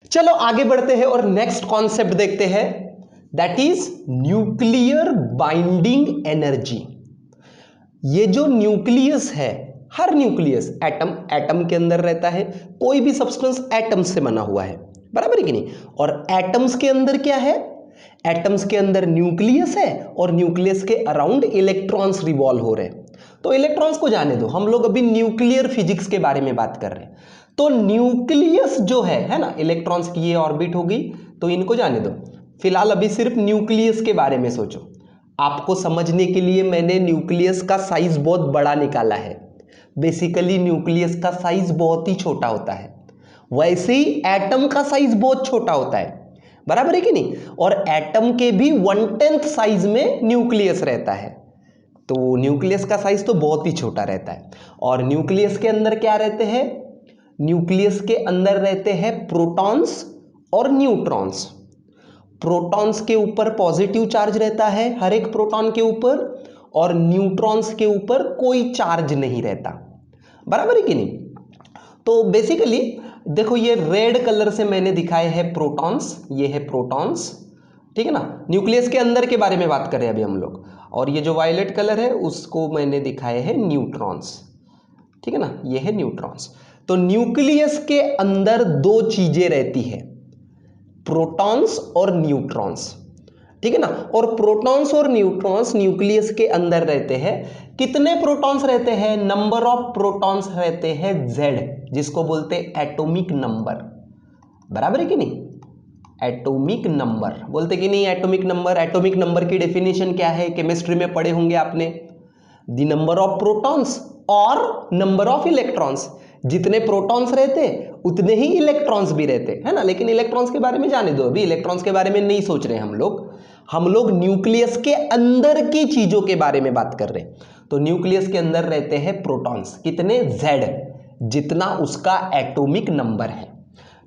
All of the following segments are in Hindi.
चलो आगे बढ़ते हैं और नेक्स्ट कॉन्सेप्ट देखते हैं, that is nuclear binding energy. ये जो न्यूक्लियस है, हर न्यूक्लियस एटम के अंदर रहता है, कोई भी सब्सटेंस एटम से बना हुआ है, बराबर है कि नहीं। और एटम्स के अंदर क्या है, एटम्स के अंदर न्यूक्लियस है और न्यूक्लियस के अराउंड इलेक्ट्रॉन्स रिवॉल्व हो रहे हैं। तो इलेक्ट्रॉन्स को जाने दो, हम लोग अभी न्यूक्लियर फिजिक्स के बारे में बात कर रहे हैं। तो न्यूक्लियस जो है ना, इलेक्ट्रॉन्स की ये ऑर्बिट होगी, तो इनको जाने दो। फिलहाल अभी सिर्फ न्यूक्लियस के बारे में सोचो। आपको समझने के लिए मैंने न्यूक्लियस का साइज बहुत बड़ा निकाला है। बेसिकली न्यूक्लियस का साइज बहुत ही छोटा होता है, वैसे ही एटम का साइज बहुत छोटा होता है, बराबर है कि नहीं। और एटम के भी 1/10 साइज में न्यूक्लियस रहता है। तो न्यूक्लियस का साइज तो बहुत ही छोटा रहता है। और न्यूक्लियस के अंदर क्या रहते हैं, न्यूक्लियस के अंदर रहते हैं प्रोटॉन्स और न्यूट्रॉन्स। प्रोटॉन्स के ऊपर पॉजिटिव चार्ज रहता है हर एक प्रोटॉन के ऊपर, और न्यूट्रॉन्स के ऊपर कोई चार्ज नहीं रहता, बराबर है कि नहीं। तो बेसिकली देखो, ये रेड कलर से मैंने दिखाए हैं प्रोटॉन्स, ये है प्रोटॉन्स, ठीक है ना। न्यूक्लियस के अंदर के बारे में बात करें अभी हम लोग। और ये जो वायलेट कलर है उसको मैंने दिखाए हैं न्यूट्रॉन्स, ठीक है ना, ये है न्यूट्रॉन्स। तो न्यूक्लियस के अंदर दो चीजें रहती है, प्रोटॉन्स और न्यूट्रॉन्स, ठीक है ना। और प्रोटॉन्स और न्यूट्रॉन्स न्यूक्लियस के अंदर रहते हैं। कितने प्रोटॉन्स रहते हैं, नंबर ऑफ प्रोटॉन्स रहते हैं Z, जिसको बोलते हैं एटॉमिक नंबर, बराबर है कि नहीं। एटॉमिक नंबर बोलते कि नहीं, एटॉमिक नंबर। एटॉमिक नंबर की डेफिनेशन क्या है, केमिस्ट्री में पढ़े होंगे आपने, द नंबर ऑफ प्रोटॉन्स और नंबर ऑफ इलेक्ट्रॉन्स। जितने प्रोटॉन्स रहते उतने ही इलेक्ट्रॉन्स भी रहते हैं, है ना। लेकिन इलेक्ट्रॉन्स के बारे में जाने दो, अभी इलेक्ट्रॉन्स के बारे में नहीं सोच रहे हम लोग न्यूक्लियस के अंदर की चीजों के बारे में बात कर रहे हैं। तो न्यूक्लियस के अंदर रहते हैं प्रोटॉन्स, कितने, Z, जितना उसका एटॉमिक नंबर है,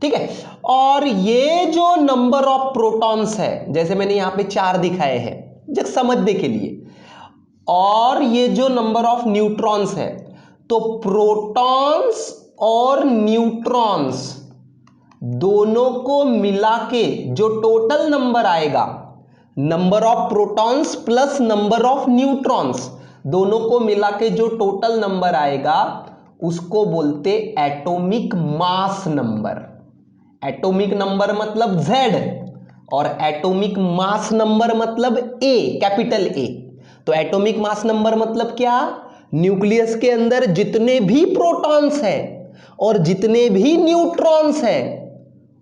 ठीक है। और ये जो नंबर ऑफ प्रोटॉन्स है, जैसे मैंने यहां पे 4 दिखाए हैं जस्ट समझने के लिए, और ये जो नंबर ऑफ न्यूट्रॉन्स है, तो प्रोटॉन्स और न्यूट्रॉन्स दोनों को मिला के जो टोटल नंबर आएगा, number of protons plus number of neutrons, दोनों को मिला के जो टोटल नंबर आएगा उसको बोलते atomic mass number. Atomic number मतलब Z और एटॉमिक मास नंबर मतलब A, कैपिटल A। तो एटॉमिक मास नंबर मतलब क्या, न्यूक्लियस के अंदर जितने भी प्रोटॉन्स हैं और जितने भी न्यूट्रॉन्स हैं,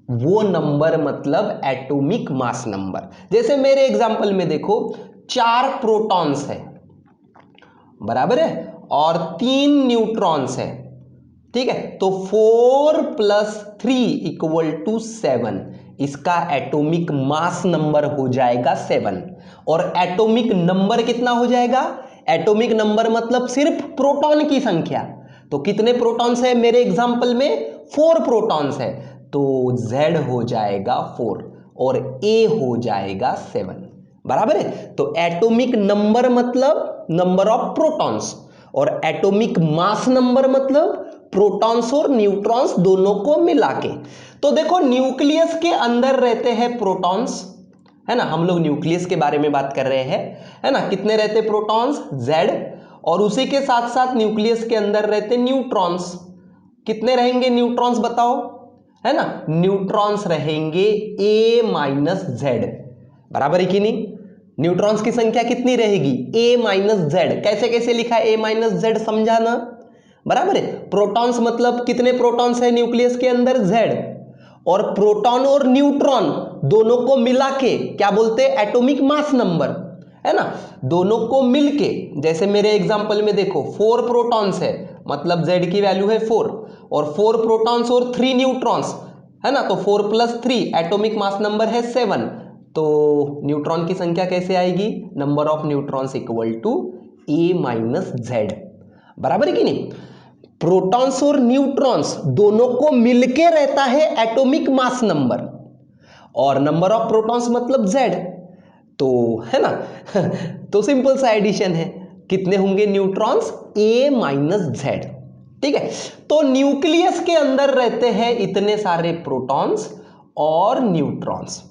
वो नंबर मतलब एटॉमिक मास नंबर। जैसे मेरे एग्जांपल में देखो, 4 प्रोटॉन्स है, बराबर है, और 3 न्यूट्रॉन्स है, ठीक है। तो 4 + 3 = 7, इसका एटॉमिक मास नंबर हो जाएगा 7। और एटॉमिक नंबर कितना हो जाएगा, एटॉमिक नंबर मतलब सिर्फ प्रोटॉन की संख्या। तो कितने प्रोटॉन्स है मेरे एग्जांपल में, 4 प्रोटॉन्स है, तो Z हो जाएगा 4 और A हो जाएगा 7, बराबर है। तो एटॉमिक नंबर मतलब नंबर ऑफ प्रोटॉन्स, और एटॉमिक मास नंबर मतलब प्रोटॉन्स और न्यूट्रॉन्स दोनों को मिला के। तो देखो, न्यूक्लियस के अंदर रहते हैं प्रोटॉन्स, है ना, हम लोग न्यूक्लियस के बारे में बात कर रहे हैं, है ना। कितने रहते प्रोटॉन्स, Z, और उसी के साथ साथ न्यूक्लियस के अंदर रहते न्यूट्रॉन्स। कितने रहेंगे न्यूट्रॉन्स बताओ, है ना, न्यूट्रॉन्स रहेंगे A - Z, बराबर है कि नहीं। न्यूट्रॉन्स की संख्या कितनी रहेगी, A - Z। कैसे कैसे लिखा है A - Z, समझा ना, बराबर है। प्रोटॉन्स मतलब कितने प्रोटॉन्स है न्यूक्लियस के अंदर, Z, और प्रोटॉन और न्यूट्रॉन दोनों को मिला के क्या बोलते हैं, एटॉमिक मास नंबर, है ना। दोनों को मिलके, जैसे मेरे एग्जांपल में देखो 4 प्रोटॉन्स है, मतलब Z की वैल्यू है 4, और 4 प्रोटॉन्स और 3 न्यूट्रॉन्स, है ना। तो 4 + 3 एटॉमिक मास नंबर है 7। तो न्यूट्रॉन की संख्या कैसे आएगी, number of neutrons = A - Z, बराबर है कि नहीं। प्रोटॉन्स और न्यूट्रॉन्स दोनों को मिलके रहता है एटॉमिक मास नंबर, और नंबर ऑफ प्रोटॉन्स मतलब Z, तो है ना तो सिंपल सा एडिशन है, कितने होंगे न्यूट्रॉन्स, A - Z, ठीक है। तो न्यूक्लियस के अंदर रहते हैं इतने सारे प्रोटॉन्स और न्यूट्रॉन्स।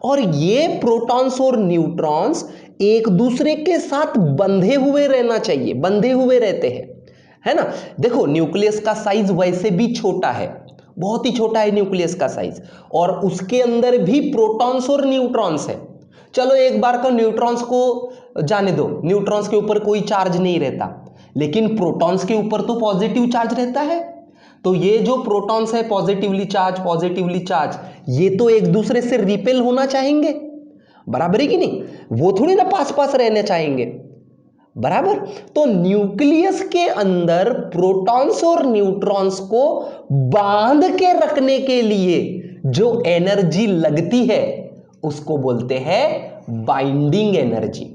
और ये प्रोटॉन्स और न्यूट्रॉन्स एक दूसरे के साथ बंधे हुए रहना चाहिए, बंधे हुए रहते हैं, है ना। देखो न्यूक्लियस का साइज वैसे भी छोटा है, बहुत ही छोटा है न्यूक्लियस का साइज, और उसके अंदर भी प्रोटॉन्स और न्यूट्रॉन्स है। चलो एक बार का न्यूट्रॉन्स को जाने दो, न्यूट्रॉन्स के ऊपर कोई चार्ज नहीं रहता, लेकिन प्रोटॉन्स के ऊपर तो पॉजिटिव चार्ज रहता है। तो ये जो प्रोटॉन्स है पॉजिटिवली चार्ज, ये तो एक दूसरे से रिपेल होना चाहेंगे, बराबर है कि नहीं, वो थोड़ी ना पास पास रहना चाहेंगे, बराबर। तो न्यूक्लियस के अंदर प्रोटॉन्स और न्यूट्रॉन्स को बांध के रखने के लिए जो एनर्जी लगती है उसको बोलते हैं बाइंडिंग एनर्जी।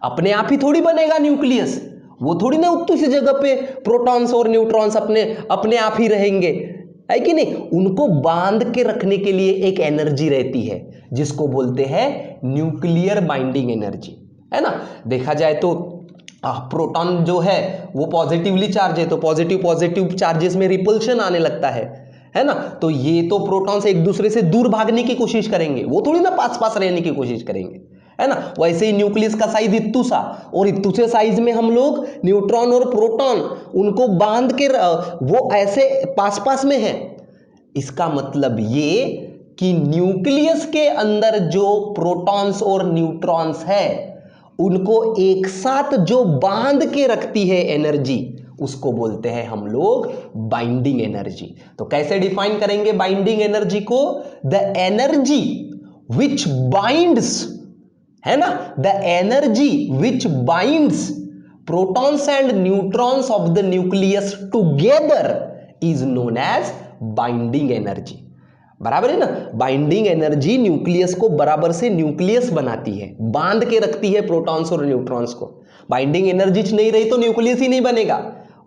अपने आप ही थोड़ी बनेगा न्यूक्लियस, वो थोड़ी ना उसी जगह पे प्रोटॉन्स और न्यूट्रॉन्स अपने आप ही रहेंगे, है कि नहीं। उनको बांध के रखने के लिए एक एनर्जी रहती है जिसको बोलते हैं न्यूक्लियर बाइंडिंग एनर्जी, है ना। देखा जाए तो प्रोटॉन जो है वो पॉजिटिवली चार्ज है, तो पॉजिटिव चार्जेस में रिपल्शन आने लगता है ना। तो ये तो प्रोटॉन्स एक दूसरे से दूर भागने की कोशिश करेंगे, वो थोड़ी ना पास पास रहने की कोशिश करेंगे, है ना। वैसे ही न्यूक्लियस का साइज इत्तू सा, और इत्तू से साइज में हम लोग न्यूट्रॉन और प्रोटॉन उनको बांध के वो ऐसे पास पास में है। इसका मतलब ये कि न्यूक्लियस के अंदर जो प्रोटॉन्स और न्यूट्रॉन्स है उनको एक साथ जो बांध के रखती है एनर्जी, उसको बोलते हैं हम लोग बाइंडिंग एनर्जी। तो कैसे डिफाइन करेंगे बाइंडिंग एनर्जी को? द एनर्जी विच बाइंड्स, है ना, the energy which binds protons and neutrons of the nucleus together is known as binding energy. बराबर है ना। बाइंडिंग एनर्जी न्यूक्लियस को बराबर से न्यूक्लियस बनाती है, बांध के रखती है प्रोटॉन्स और न्यूट्रॉन्स को। बाइंडिंग एनर्जी नहीं रही तो न्यूक्लियस ही नहीं बनेगा,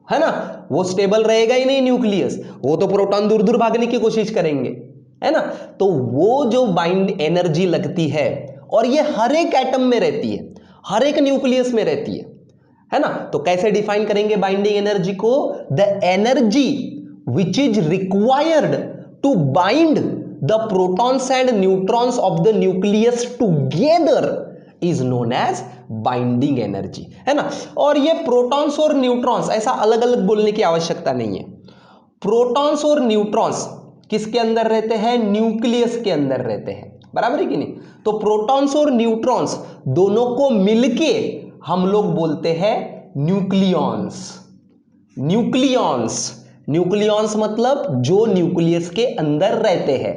है ना, वो स्टेबल रहेगा ही नहीं न्यूक्लियस, वो तो प्रोटॉन दूर दूर भागने की कोशिश करेंगे, है ना। तो वो जो बाइंड एनर्जी लगती है, और ये हर एक एटम में रहती है, हर एक न्यूक्लियस में रहती है ना। तो कैसे डिफाइन करेंगे बाइंडिंग एनर्जी को? The energy which is required to bind the protons and neutrons of the nucleus together is known as binding energy, है ना। और ये प्रोटॉन्स और न्यूट्रॉन्स ऐसा अलग अलग बोलने की आवश्यकता नहीं है। प्रोटॉन्स और न्यूट्रॉन्स किसके अंदर रहते हैं? न्यूक्लियस के अंदर रहते हैं, बराबर है कि नहीं। तो प्रोटॉन्स और न्यूट्रॉन्स दोनों को मिलके हम लोग बोलते हैं न्यूक्लियॉन्स। न्यूक्लियॉन्स मतलब जो न्यूक्लियस के अंदर रहते हैं।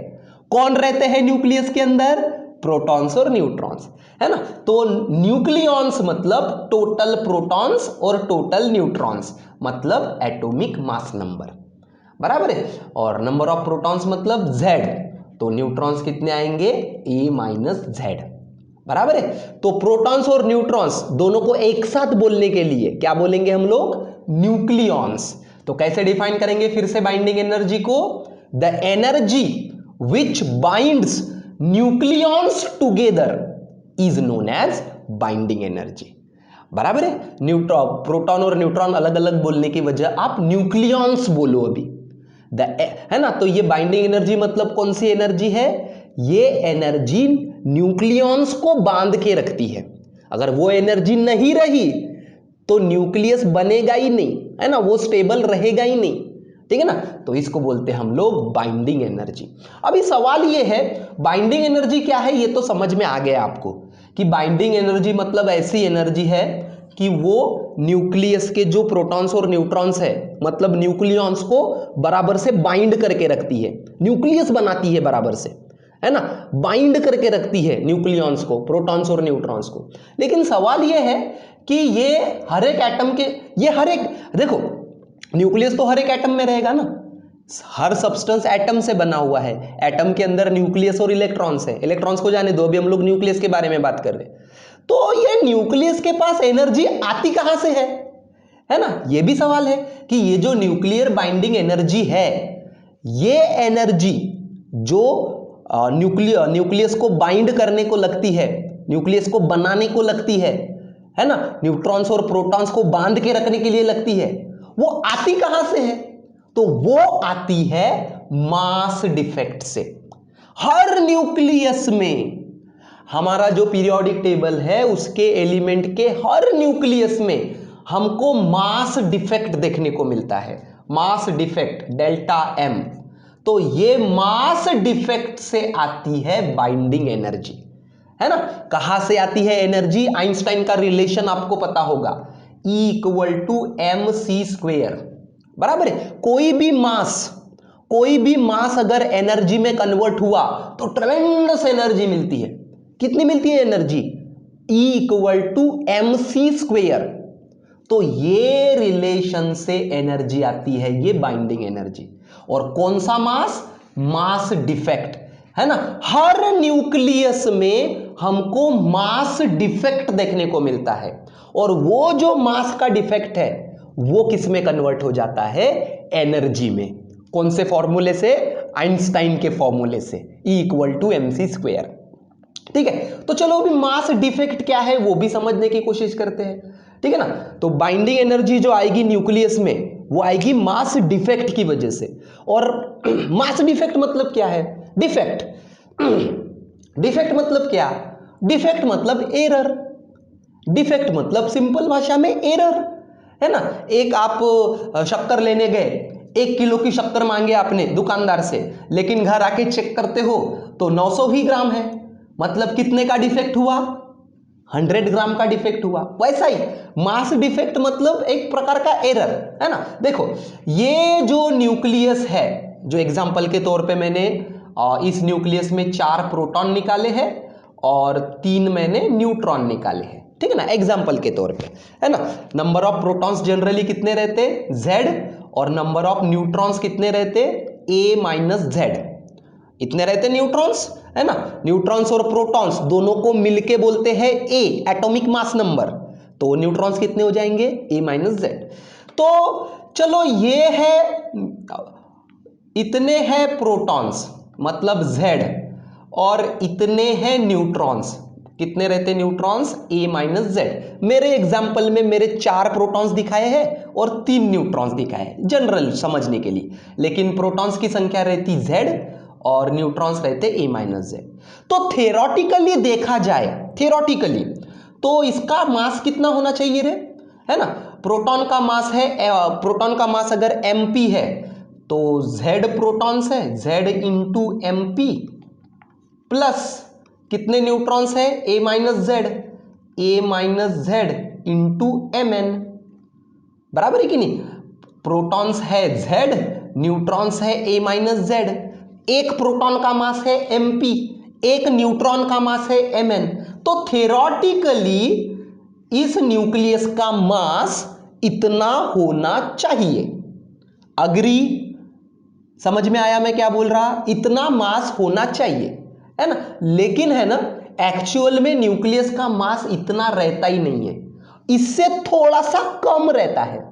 कौन रहते हैं न्यूक्लियस के अंदर? प्रोटॉन्स और न्यूट्रॉन्स, है ना। तो न्यूक्लियॉन्स मतलब टोटल प्रोटॉन्स और टोटल न्यूट्रॉन्स, मतलब एटॉमिक मास नंबर, बराबर है। और नंबर ऑफ प्रोटॉन्स मतलब Z, तो न्यूट्रॉन्स कितने आएंगे? A-Z, बराबर है। तो प्रोटॉन्स और न्यूट्रॉन्स दोनों को एक साथ बोलने के लिए क्या बोलेंगे हम लोग? न्यूक्लियॉन्स। तो कैसे डिफाइन करेंगे फिर से बाइंडिंग एनर्जी को? The energy which binds nucleons together is known as binding energy, बराबर है। प्रोटॉन और न्यूट्रॉन अलग अलग बोलने की वजह आप न्यूक्लियॉन्स बोलो अभी, है ना। तो ये बाइंडिंग एनर्जी मतलब कौन सी एनर्जी है? ये एनर्जी न्यूक्लियॉन्स को बांध के रखती है। अगर वो एनर्जी नहीं रही तो न्यूक्लियस बनेगा ही नहीं, है ना, वो स्टेबल रहेगा ही नहीं, ठीक है ना। तो इसको बोलते हैं हम लोग बाइंडिंग एनर्जी। अभी सवाल ये है बाइंडिंग एनर्जी क्या है, ये तो समझ में आ गया आपको कि बाइंडिंग एनर्जी मतलब ऐसी एनर्जी है कि वो न्यूक्लियस के जो प्रोटॉन्स और न्यूट्रॉन्स है, मतलब न्यूक्लियॉन्स को बराबर से बाइंड करके रखती है, न्यूक्लियस बनाती है बराबर से, है ना, बाइंड करके रखती है न्यूक्लियॉन्स को, प्रोटॉन्स और न्यूट्रॉन्स को। लेकिन सवाल ये है कि ये हर एक एटम के, ये हर एक, देखो न्यूक्लियस तो हर एक एटम में रहेगा ना, हर सब्सटेंस एटम से बना हुआ है। एटम के अंदर न्यूक्लियस और इलेक्ट्रॉन्स है, इलेक्ट्रॉन्स को जाने दो, अभी हम लोग न्यूक्लियस के बारे में बात कर रहे हैं। तो ये न्यूक्लियस के पास एनर्जी आती कहां से है ना। ये भी सवाल है कि ये जो न्यूक्लियर बाइंडिंग एनर्जी है, ये एनर्जी जो न्यूक्लियस को बाइंड करने को लगती है, न्यूक्लियस को बनाने को लगती है ना, न्यूट्रॉन्स और प्रोटॉन्स को बांध के रखने के लिए लगती है, वो आती कहां से है? तो वो आती है मास डिफेक्ट से। हर न्यूक्लियस में, हमारा जो पीरियोडिक टेबल है उसके एलिमेंट के हर न्यूक्लियस में हमको मास डिफेक्ट देखने को मिलता है, मास डिफेक्ट डेल्टा एम। तो ये मास डिफेक्ट से आती है बाइंडिंग एनर्जी, है ना। कहां से आती है एनर्जी? आइंस्टाइन का रिलेशन आपको पता होगा, E = mc², बराबर है। कोई भी मास अगर एनर्जी में कन्वर्ट हुआ तो ट्रेमेंडस एनर्जी मिलती है। कितनी मिलती है एनर्जी? E = mc²। तो ये रिलेशन से एनर्जी आती है, ये बाइंडिंग एनर्जी। और कौन सा मास? मास डिफेक्ट, है ना। हर न्यूक्लियस में हमको मास डिफेक्ट देखने को मिलता है, और वो जो मास का डिफेक्ट है वो किस में कन्वर्ट हो जाता है? एनर्जी में। कौन से फॉर्मूले से? आइंस्टाइन के फॉर्मूले से, E = mc²। ठीक है, तो चलो अभी मास डिफेक्ट क्या है वो भी समझने की कोशिश करते हैं, ठीक है ना। तो बाइंडिंग एनर्जी जो आएगी न्यूक्लियस में वो आएगी मास डिफेक्ट की वजह से। और मास डिफेक्ट मतलब क्या है? डिफेक्ट डिफेक्ट मतलब क्या? डिफेक्ट मतलब एरर। डिफेक्ट मतलब सिंपल भाषा में एरर, है ना। एक आप शक्कर लेने गए, 1 किलो की शक्कर मांगे आपने दुकानदार से, लेकिन घर आके चेक करते हो तो 900 ही ग्राम है। मतलब कितने का डिफेक्ट हुआ? 100 ग्राम का डिफेक्ट हुआ। वैसा ही मास डिफेक्ट मतलब एक प्रकार का एरर, है ना। देखो ये जो न्यूक्लियस है, जो एग्जांपल के तौर पे मैंने इस न्यूक्लियस में 4 प्रोटॉन निकाले हैं और 3 मैंने न्यूट्रॉन निकाले हैं, ठीक है ना, एग्जांपल के तौर पे, है ना। नंबर ऑफ प्रोटॉन्स जनरली कितने रहते? Z। और नंबर ऑफ न्यूट्रॉन्स कितने रहते? A - Z। इतने रहते न्यूट्रॉन्स, है ना। न्यूट्रॉन्स और प्रोटॉन्स दोनों को मिलके बोलते हैं A, एटॉमिक मास नंबर। तो न्यूट्रॉन्स कितने हो जाएंगे? A - Z। तो चलो ये है, इतने हैं प्रोटॉन्स मतलब Z, और इतने हैं न्यूट्रॉन्स। कितने रहते न्यूट्रॉन्स? A - Z। मेरे एग्जाम्पल में मेरे 4 प्रोटॉन्स दिखाए हैं और 3 न्यूट्रॉन्स दिखाए हैं जनरल समझने के लिए, लेकिन प्रोटॉन्स की संख्या रहती Z और न्यूट्रॉन्स रहते A - Z। तो थ्योरेटिकली देखा जाए, थ्योरेटिकली तो इसका मास कितना होना चाहिए रे, है ना। प्रोटॉन का मास है, प्रोटॉन का मास अगर mp है तो Z प्रोटॉन्स है, Z × mp, प्लस कितने न्यूट्रॉन्स है? A - Z, A - Z × mn, बराबर है कि नहीं। प्रोटॉन्स है Z, न्यूट्रॉन्स है A - Z। एक प्रोटॉन का मास है mp, एक न्यूट्रॉन का मास है mn। तो थ्योरेटिकली इस न्यूक्लियस का मास इतना होना चाहिए। अग्री? समझ में आया मैं क्या बोल रहा? इतना मास होना चाहिए, है ना। लेकिन है ना, एक्चुअल में न्यूक्लियस का मास इतना रहता ही नहीं है, इससे थोड़ा सा कम रहता है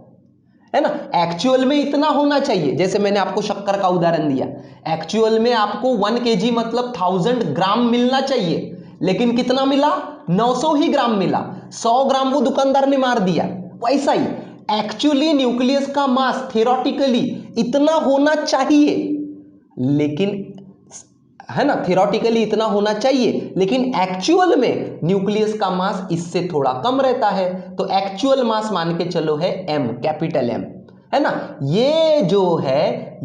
ना। एक्चुअल में इतना होना चाहिए, जैसे मैंने आपको शक्कर का उदाहरण दिया, एक्चुअल में आपको 1 kg मतलब 1000 ग्राम मिलना चाहिए, लेकिन कितना मिला? 900 ही ग्राम मिला। 100 ग्राम वो दुकानदार ने मार दिया। वैसा ही एक्चुअली न्यूक्लियस का मास थ्योरेटिकली इतना होना चाहिए, लेकिन, है ना, थ्योरेटिकली इतना होना चाहिए, लेकिन एक्चुअल में न्यूक्लियस का मास इससे थोड़ा कम रहता है। तो एक्चुअल मास मान के चलो है M, कैपिटल M, है ना। ये जो है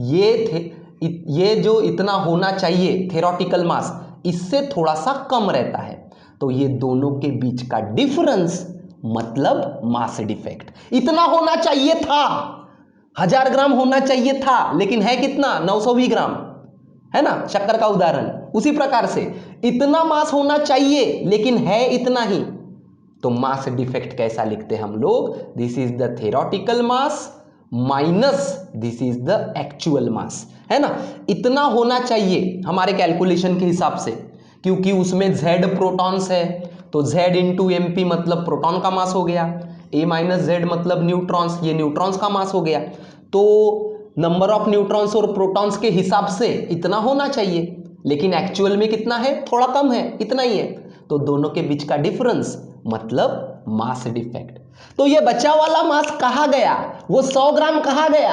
ये जो इतना होना चाहिए थ्योरेटिकल मास, इससे थोड़ा सा कम रहता है। तो ये दोनों के बीच का डिफरेंस मतलब मास डिफेक्ट। इतना होना चाहिए था, 1000 ग्राम होना चाहिए था, लेकिन है कितना? 920 ग्राम, है ना, शक्कर का उदाहरण। उसी प्रकार से इतना मास होना चाहिए लेकिन है इतना ही। तो मास डिफेक्ट कैसा लिखते हैं हम लोग? This is the theoretical mass minus this is the actual mass, है ना। इतना होना चाहिए हमारे कैलकुलेशन के हिसाब से, क्योंकि उसमें Z प्रोटॉन्स है, तो Z × mp मतलब प्रोटॉन का मास हो गया, A - Z मतलब न्यूट्रॉन्स, ये न्यूट्रॉन्स का मास हो गया। तो नंबर ऑफ न्यूट्रॉन्स और प्रोटॉन्स के हिसाब से इतना होना चाहिए, लेकिन एक्चुअल में कितना है? थोड़ा कम है, इतना ही है। तो दोनों के बीच का डिफरेंस मतलब मास डिफेक्ट। तो ये बचा वाला मास कहाँ गया? वो 100 ग्राम कहाँ गया,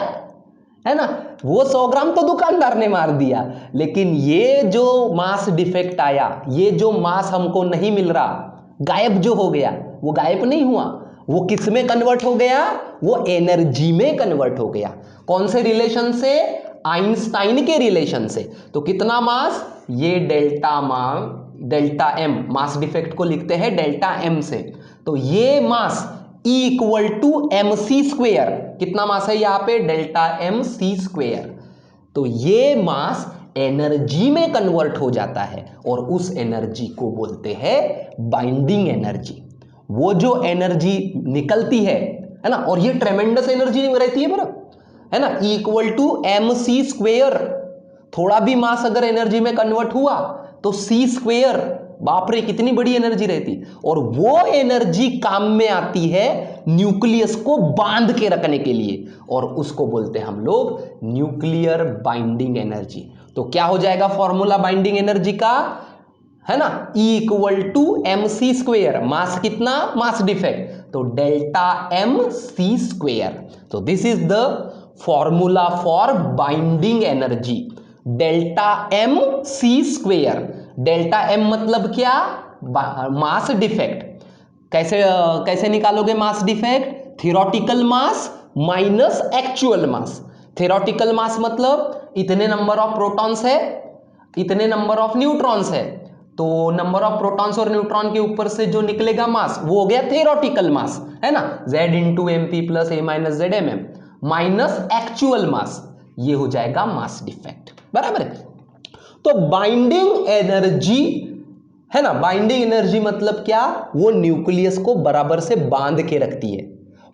है ना। वो 100 ग्राम तो दुकानदार ने मार दिया, लेकिन ये जो मास डिफेक्ट आया, ये जो मास हमको नहीं मिल रहा, गायब जो हो गया, वो गायब नहीं हुआ, वो किस में कन्वर्ट हो गया, वो एनर्जी में कन्वर्ट हो गया। कौन से रिलेशन से? आइंस्टाइन के रिलेशन से। तो कितना मास? ये डेल्टा एम, मास डिफेक्ट को लिखते हैं डेल्टा एम से। तो ये mass E equal to M C square, कितना मास है यहां पे? Delta M C square. तो ये मास एनर्जी में कन्वर्ट हो जाता है और उस एनर्जी को बोलते हैं बाइंडिंग एनर्जी। वो जो एनर्जी निकलती है ना, और ये ट्रेमेंडस एनर्जी रहती है बराबर, है ना, E equal to M C square. थोड़ा भी मास अगर एनर्जी में कन्वर्ट हुआ तो सी स्क्वेयर, बाप रे कितनी बड़ी एनर्जी रहती। और वो एनर्जी काम में आती है न्यूक्लियस को बांध के रखने के लिए, और उसको बोलते हैं हम लोग न्यूक्लियर बाइंडिंग एनर्जी। तो क्या हो जाएगा फॉर्मूला बाइंडिंग एनर्जी का? है ना, E equal to M C square, mass कितना? मास डिफेक्ट, तो डेल्टा एम सी स्क्वेयर। तो this is the formula for binding energy, delta M C square. Delta M मतलब क्या? Mass defect. कैसे निकालोगे mass defect? Theoretical mass minus actual mass. Theoretical mass मतलब इतने नंबर ऑफ प्रोटॉन्स है, इतने नंबर ऑफ न्यूट्रॉन्स है, तो नंबर ऑफ प्रोटॉन्स और न्यूट्रॉन के ऊपर से जो निकलेगा मास वो हो गया थ्योरेटिकल मास, है ना, Z into M P plus A minus Z M M, minus actual mass, ये हो जाएगा मास डिफेक्ट। बराबर है। तो बाइंडिंग एनर्जी, है ना, बाइंडिंग एनर्जी मतलब क्या? वो न्यूक्लियस को बराबर से बांध के रखती है।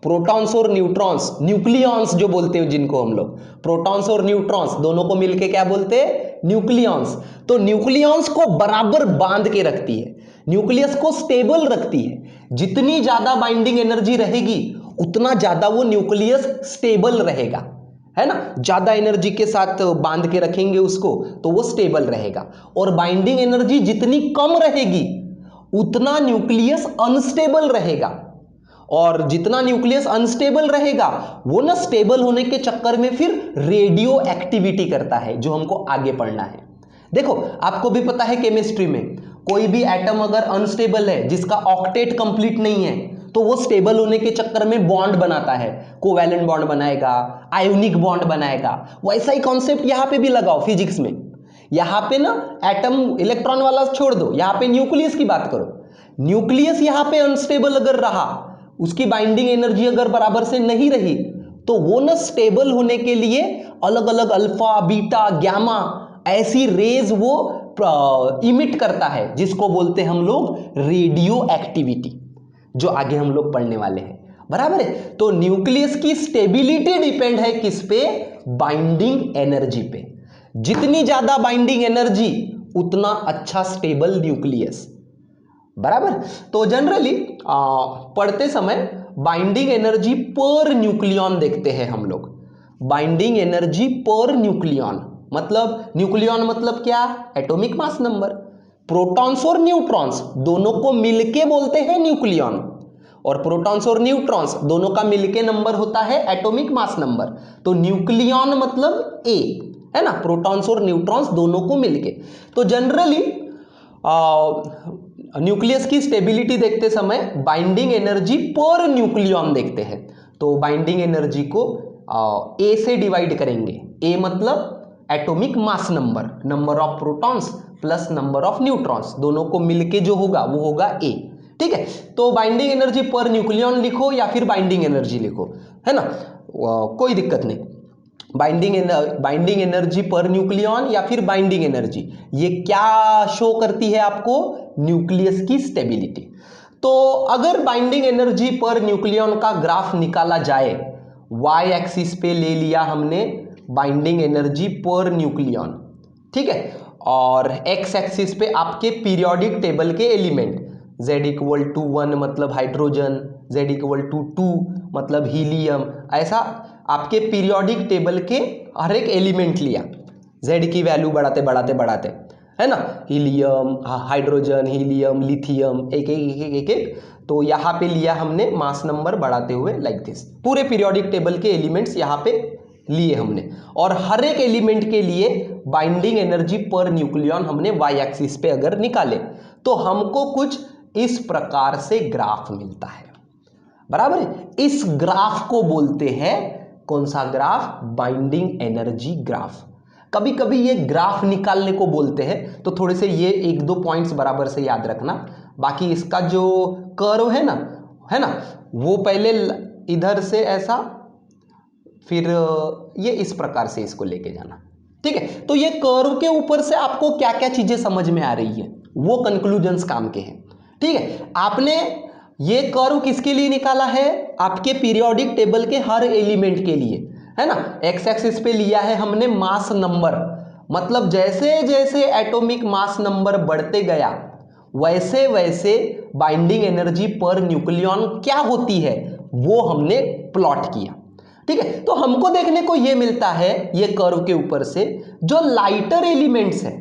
प्रोटॉन्स और न्यूट्रॉन्स, न्यूक्लियॉन्स जो बोलते हैं जिनको हम लोग, प्रोटॉन्स और न्यूट्रॉन्स दोनों को मिलके क्या बोलते हैं? न्यूक्लियॉन्स। तो न्यूक्लियॉन्स को बराबर बांध के रखती है, न्यूक्लियस को स्टेबल रखती है। जितनी ज्यादा बाइंडिंग एनर्जी रहेगी उतना ज्यादा वो न्यूक्लियस स्टेबल रहेगा, है ना, ज्यादा एनर्जी के साथ बांध के रखेंगे उसको तो वो स्टेबल रहेगा। और बाइंडिंग एनर्जी जितनी कम रहेगी उतना न्यूक्लियस अनस्टेबल रहेगा, और जितना न्यूक्लियस अनस्टेबल रहेगा वो ना स्टेबल होने के चक्कर में फिर रेडियो एक्टिविटी करता है, जो हमको आगे पढ़ना है। देखो आपको भी पता है केमिस्ट्री में कोई भी एटम अगर अनस्टेबल है, जिसका ऑक्टेट कंप्लीट नहीं है, तो वो स्टेबल होने के चक्कर में बॉन्ड बनाता है, कोवैलेंट बॉन्ड बनाएगा, आयोनिक बॉन्ड बनाएगा। वैसा ही कॉन्सेप्ट यहां पे भी लगाओ फिजिक्स में। यहां पे ना एटम इलेक्ट्रॉन वाला छोड़ दो, यहां पे न्यूक्लियस की बात करो। न्यूक्लियस यहां पे अनस्टेबल अगर रहा, उसकी बाइंडिंग एनर्जी अगर बराबर से नहीं रही, तो वो ना स्टेबल होने के लिए अलग अलग अल्फा बीटा गामा ऐसी रेज वो इमिट करता है, जिसको बोलते हैं हम लोग रेडियो एक्टिविटी, जो आगे हम लोग पढ़ने वाले हैं। बराबर है। तो न्यूक्लियस की स्टेबिलिटी डिपेंड है किस पे? बाइंडिंग एनर्जी पे। जितनी ज्यादा बाइंडिंग एनर्जी उतना अच्छा स्टेबल न्यूक्लियस। बराबर। तो जनरली पढ़ते समय बाइंडिंग एनर्जी पर न्यूक्लियॉन देखते हैं हम लोग। बाइंडिंग एनर्जी पर न्यूक्लियॉन मतलब, न्यूक्लियॉन मतलब क्या? Atomic mass number. प्रोटॉन्स और न्यूट्रॉन्स दोनों को मिलके बोलते हैं न्यूक्लियॉन, और प्रोटॉन्स और न्यूट्रॉन्स दोनों का मिलके नंबर होता है एटॉमिक मास नंबर। तो न्यूक्लियॉन मतलब ए, है ना, प्रोटॉन्स और न्यूट्रॉन्स दोनों को मिलके। तो जनरली न्यूक्लियस की स्टेबिलिटी देखते समय बाइंडिंग एनर्जी पर न्यूक्लियॉन देखते हैं। तो बाइंडिंग एनर्जी को ए से डिवाइड करेंगे। ए मतलब atomic mass number, number of protons plus number of neutrons, दोनों को मिलके जो होगा वो होगा ए। ठीक है। तो बाइंडिंग एनर्जी पर न्यूक्लियॉन लिखो या फिर बाइंडिंग एनर्जी लिखो, है ना, कोई दिक्कत नहीं। बाइंडिंग एनर्जी पर न्यूक्लियॉन या फिर बाइंडिंग एनर्जी, ये क्या शो करती है आपको? न्यूक्लियस की स्टेबिलिटी। तो अगर बाइंडिंग एनर्जी पर न्यूक्लियॉन का ग्राफ निकाला जाए, वाई एक्सिस पे ले लिया हमने बाइंडिंग एनर्जी पर न्यूक्लियॉन, ठीक है, और एक्स एक्सिस पे आपके पीरियोडिक टेबल के एलिमेंट, Z इक्वल टू 1 मतलब हाइड्रोजन, Z इक्वल टू 2 मतलब हीलियम, ऐसा आपके पीरियोडिक टेबल के हर एक एलिमेंट लिया, Z की वैल्यू बढ़ाते बढ़ाते बढ़ाते, है ना, हीलियम, हाइड्रोजन, हीलियम, लिथियम, एक एक एक एक एक। तो यहाँ पे लिया हमने मास नंबर बढ़ाते हुए लाइक दिस, पूरे पीरियोडिक टेबल के एलिमेंट्स यहाँ पे लिए हमने, और हर एक एलिमेंट के लिए बाइंडिंग एनर्जी पर न्यूक्लियॉन हमने वाई एक्सिस पे अगर निकाले तो हमको कुछ इस प्रकार से ग्राफ मिलता है। बराबर है, इस ग्राफ को बोलते हैं कौन सा ग्राफ? Binding energy graph. कभी कभी ये ग्राफ निकालने को बोलते हैं, तो थोड़े से ये एक दो पॉइंट्स बराबर से याद रखना। बाकी इसका जो कर्व है ना, वो पहले इधर से ऐसा, फिर ये इस प्रकार से इसको लेके जाना। ठीक है, तो ये कर्व के ऊपर से आपको क्या क्या चीजें समझ में आ रही है वो कंक्लूजन्स काम के हैं। ठीक है, आपने ये कर्व किसके लिए निकाला है? आपके पीरियोडिक टेबल के हर एलिमेंट के लिए, है ना। एक्स एक्सिस पे लिया है हमने मास नंबर, मतलब जैसे जैसे एटॉमिक मास नंबर बढ़ते गया वैसे वैसे बाइंडिंग एनर्जी पर न्यूक्लियॉन क्या होती है वो हमने प्लॉट किया। ठीक है, तो हमको देखने को यह मिलता है ये कर्व के ऊपर से, जो लाइटर एलिमेंट्स है,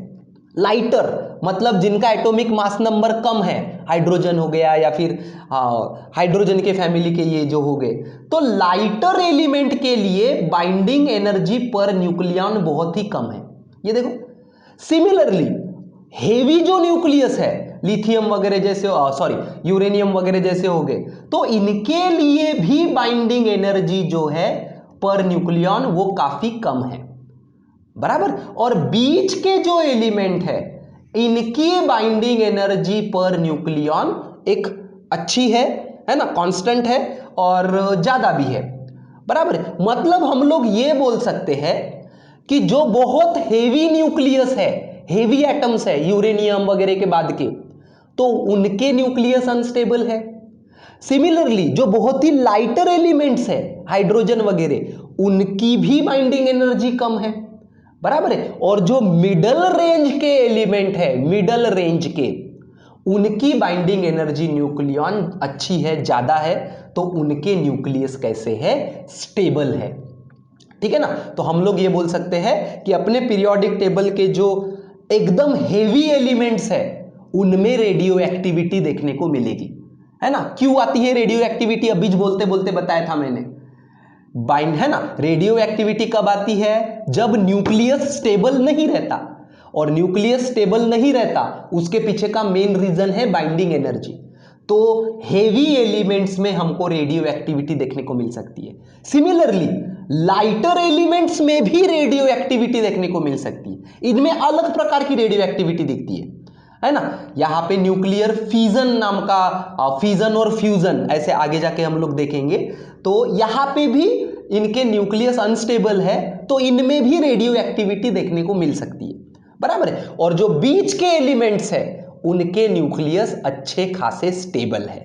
लाइटर मतलब जिनका एटॉमिक मास नंबर कम है, हाइड्रोजन हो गया या फिर हाइड्रोजन के फैमिली के ये जो हो गए, तो लाइटर एलिमेंट के लिए बाइंडिंग एनर्जी पर न्यूक्लियॉन बहुत ही कम है। ये देखो, सिमिलरली हेवी जो न्यूक्लियस है, लिथियम वगैरह जैसे, यूरेनियम वगैरह जैसे हो गए, तो इनके लिए भी बाइंडिंग एनर्जी जो है पर न्यूक्लियॉन वो काफी कम है। बराबर, और बीच के जो एलिमेंट है इनकी बाइंडिंग एनर्जी पर न्यूक्लियॉन एक अच्छी है ना, कांस्टेंट है और ज्यादा भी है। बराबर है, मतलब हम लोग ये बोल सकते हैं कि जो बहुत हेवी न्यूक्लियस है, हेवी एटम्स है यूरेनियम वगैरह के बाद के, तो उनके न्यूक्लियस अनस्टेबल है। सिमिलरली जो बहुत ही लाइटर एलिमेंट्स है, हाइड्रोजन वगैरह, उनकी भी बाइंडिंग एनर्जी कम है। बराबर है, और जो मिडल रेंज के एलिमेंट है, मिडल रेंज के, उनकी बाइंडिंग एनर्जी न्यूक्लियॉन अच्छी है, ज्यादा है, तो उनके न्यूक्लियस कैसे है? स्टेबल है। ठीक है ना, तो हम लोग ये बोल सकते हैं कि अपने पीरियोडिक टेबल के जो एकदम हेवी एलिमेंट्स है उनमें रेडियो एक्टिविटी देखने को मिलेगी, है ना। क्यों आती है रेडियो एक्टिविटी? अभी बोलते बोलते बताया था मैंने, बाइंड, है ना। रेडियो एक्टिविटी कब आती है? जब न्यूक्लियस स्टेबल नहीं रहता, और न्यूक्लियस स्टेबल नहीं रहता उसके पीछे का मेन रीजन है बाइंडिंग एनर्जी। तो हेवी एलिमेंट्स में हमको रेडियो एक्टिविटी देखने को मिल सकती है। सिमिलरली लाइटर एलिमेंट्स में भी रेडियो एक्टिविटी देखने को मिल सकती है, इनमें अलग प्रकार की रेडियो एक्टिविटी दिखती है ना। यहां पे न्यूक्लियर फिजन नाम का, फिजन और फ्यूजन ऐसे आगे जाके हम लोग देखेंगे, तो यहां पे भी इनके न्यूक्लियस अनस्टेबल है, तो इनमें भी रेडियो एक्टिविटी देखने को मिल सकती है। बराबर है, और जो बीच के एलिमेंट्स है उनके न्यूक्लियस अच्छे खासे स्टेबल है।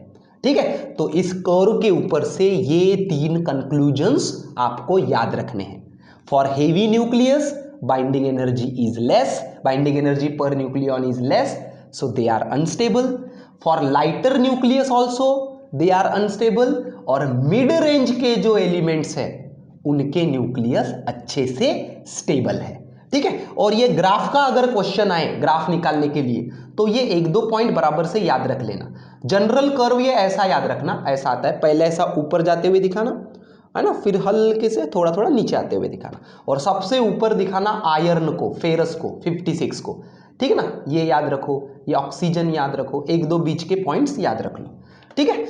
ठीक है, तो इस कर्व के ऊपर से ये तीन कंक्लूजन्स आपको याद रखने हैं। For heavy nucleus binding energy is less, binding energy per nucleon is less, so they are unstable. For lighter nucleus also they are unstable, और मिड रेंज के जो एलिमेंट्स है उनके न्यूक्लियस अच्छे से स्टेबल है। ठीक है, और ये ग्राफ का अगर क्वेश्चन आए ग्राफ निकालने के लिए, तो ये एक दो पॉइंट बराबर से याद रख लेना। जनरल कर्व ये ऐसा याद रखना, ऐसा आता है, पहले ऐसा ऊपर जाते हुए दिखाना, है ना, फिर हल्के से थोड़ा थोड़ा नीचे आते हुए दिखाना, और सबसे ऊपर दिखाना आयरन को, फेरस को, 56 को। ठीक है ना, ये याद रखो, ये ऑक्सीजन याद रखो, एक दो बीच के पॉइंट्स याद रख लो। ठीक है,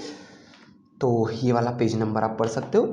तो ये वाला पेज नंबर आप पढ़ सकते हो।